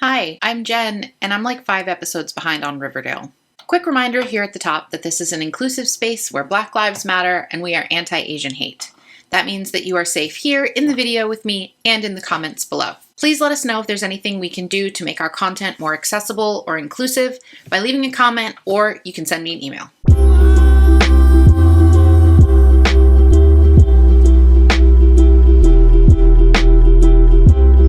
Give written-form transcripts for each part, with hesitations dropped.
Hi, I'm Jen, and I'm like 5 episodes behind on Riverdale. Quick reminder here at the top that this is an inclusive space where Black Lives Matter and we are anti-Asian hate. That means that you are safe here in the video with me and in the comments below. Please let us know if there's anything we can do to make our content more accessible or inclusive by leaving a comment, or you can send me an email.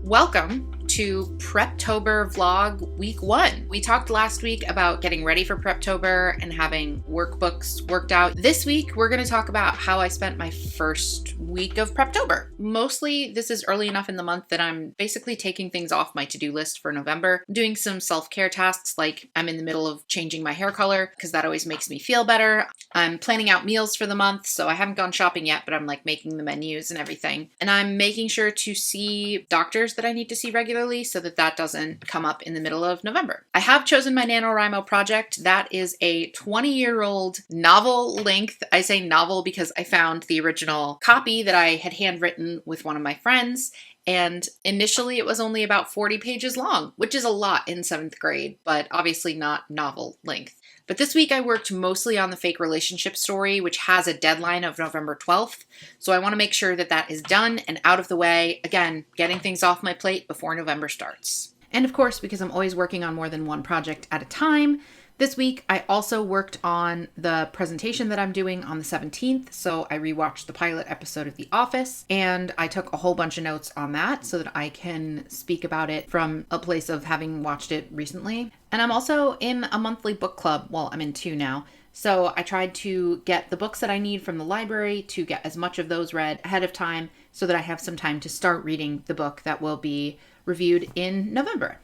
Welcome to Preptober vlog week 1. We talked last week about getting ready for Preptober and having workbooks worked out. This week, we're going to talk about how I spent my first week of Preptober. Mostly, this is early enough in the month that I'm basically taking things off my to-do list for November, doing some self-care tasks, like I'm in the middle of changing my hair color because that always makes me feel better. I'm planning out meals for the month, so I haven't gone shopping yet, but I'm like making the menus and everything. And I'm making sure to see doctors that I need to see regularly so that that doesn't come up in the middle of November. I have chosen my NaNoWriMo project. That is a 20-year-old novel length. I say novel because I found the original copy that I had handwritten with one of my friends, and initially it was only about 40 pages long, which is a lot in 7th grade, but obviously not novel length. But this week I worked mostly on the fake relationship story, which has a deadline of November 12th. So I want to make sure that that is done and out of the way. Again, getting things off my plate before November starts. And of course, because I'm always working on more than one project at a time, this week I also worked on the presentation that I'm doing on the 17th. So I rewatched the pilot episode of The Office and I took a whole bunch of notes on that so that I can speak about it from a place of having watched it recently. And I'm also in a monthly book club. Well, I'm in 2 now. So I tried to get the books that I need from the library to get as much of those read ahead of time so that I have some time to start reading the book that will be reviewed in November.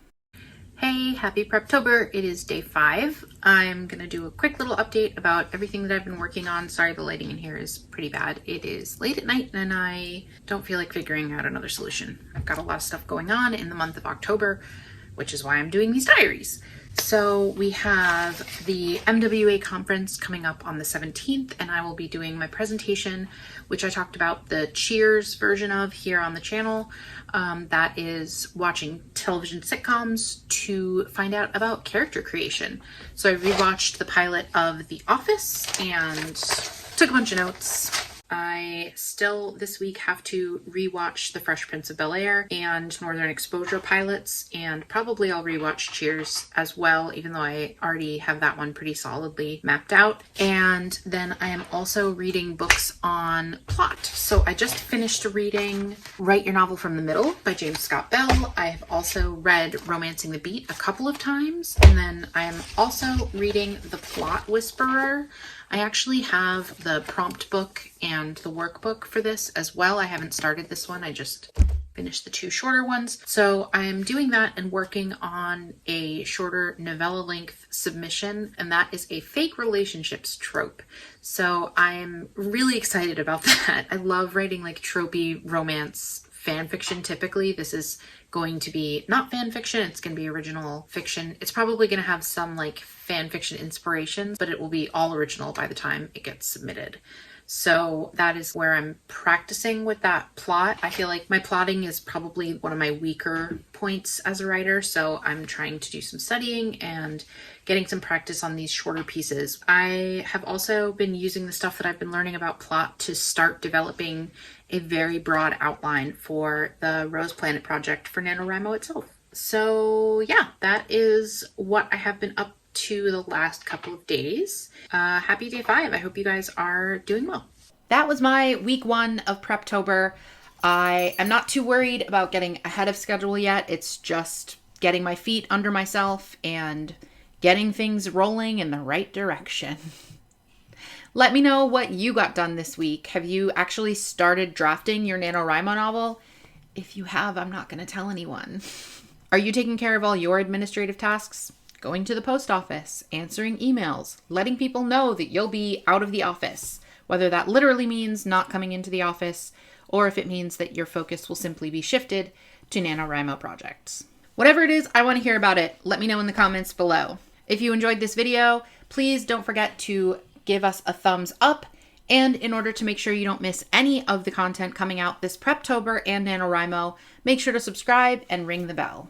Hey, happy Preptober. It is day 5. I'm going to do a quick little update about everything that I've been working on. Sorry, the lighting in here is pretty bad. It is late at night and I don't feel like figuring out another solution. I've got a lot of stuff going on in the month of October, which is why I'm doing these diaries. So we have the MWA conference coming up on the 17th, and I will be doing my presentation, which I talked about the Cheers version of here on the channel. That is watching television sitcoms to find out about character creation. So I rewatched the pilot of The Office and took a bunch of notes. I still this week have to rewatch The Fresh Prince of Bel-Air and Northern Exposure pilots, and probably I'll rewatch Cheers as well, even though I already have that one pretty solidly mapped out. And then I am also reading books on plot. So I just finished reading Write Your Novel from the Middle by James Scott Bell. I have also read Romancing the Beat a couple of times, and then I am also reading The Plot Whisperer. I actually have the prompt book and the workbook for this as well. I haven't started this one. I just finished the 2 shorter ones. So I'm doing that and working on a shorter novella length submission, and that is a fake relationships trope. So I'm really excited about that. I love writing like tropey romance fan fiction. Typically this is going to be not fan fiction, it's going to be original fiction. It's probably going to have some like fan fiction inspirations, but it will be all original by the time it gets submitted. So that is where I'm practicing with that plot. I feel like my plotting is probably one of my weaker points as a writer, so I'm trying to do some studying and getting some practice on these shorter pieces. I have also been using the stuff that I've been learning about plot to start developing a very broad outline for the Rose Planet project for NaNoWriMo itself. So yeah, that is what I have been up to the last couple of days. Happy day 5. I hope you guys are doing well. That was my week 1 of Preptober. I am not too worried about getting ahead of schedule yet. It's just getting my feet under myself and getting things rolling in the right direction. Let me know what you got done this week. Have you actually started drafting your NaNoWriMo novel? If you have, I'm not going to tell anyone. Are you taking care of all your administrative tasks? Going to the post office, answering emails, letting people know that you'll be out of the office, whether that literally means not coming into the office or if it means that your focus will simply be shifted to NaNoWriMo projects. Whatever it is, I want to hear about it. Let me know in the comments below. If you enjoyed this video, please don't forget to give us a thumbs up, and in order to make sure you don't miss any of the content coming out this Preptober and NaNoWriMo, make sure to subscribe and ring the bell.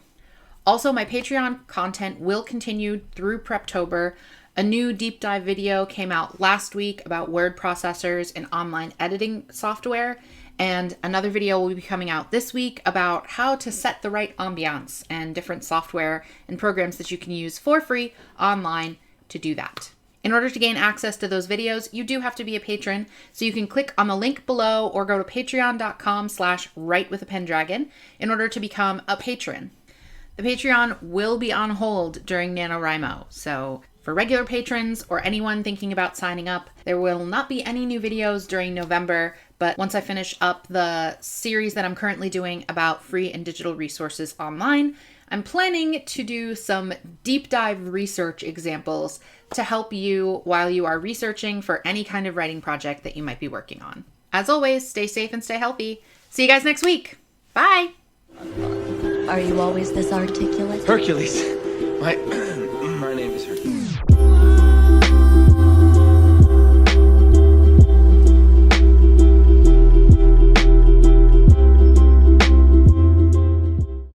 Also, my Patreon content will continue through Preptober. A new deep dive video came out last week about word processors and online editing software. And another video will be coming out this week about how to set the right ambiance and different software and programs that you can use for free online to do that. In order to gain access to those videos, you do have to be a patron. So you can click on the link below or go to patreon.com/writewithapendragon in order to become a patron. The Patreon will be on hold during NaNoWriMo. So for regular patrons or anyone thinking about signing up, there will not be any new videos during November, but once I finish up the series that I'm currently doing about free and digital resources online, I'm planning to do some deep dive research examples to help you while you are researching for any kind of writing project that you might be working on. As always, stay safe and stay healthy. See you guys next week. Bye! Are you always this articulate? Hercules, my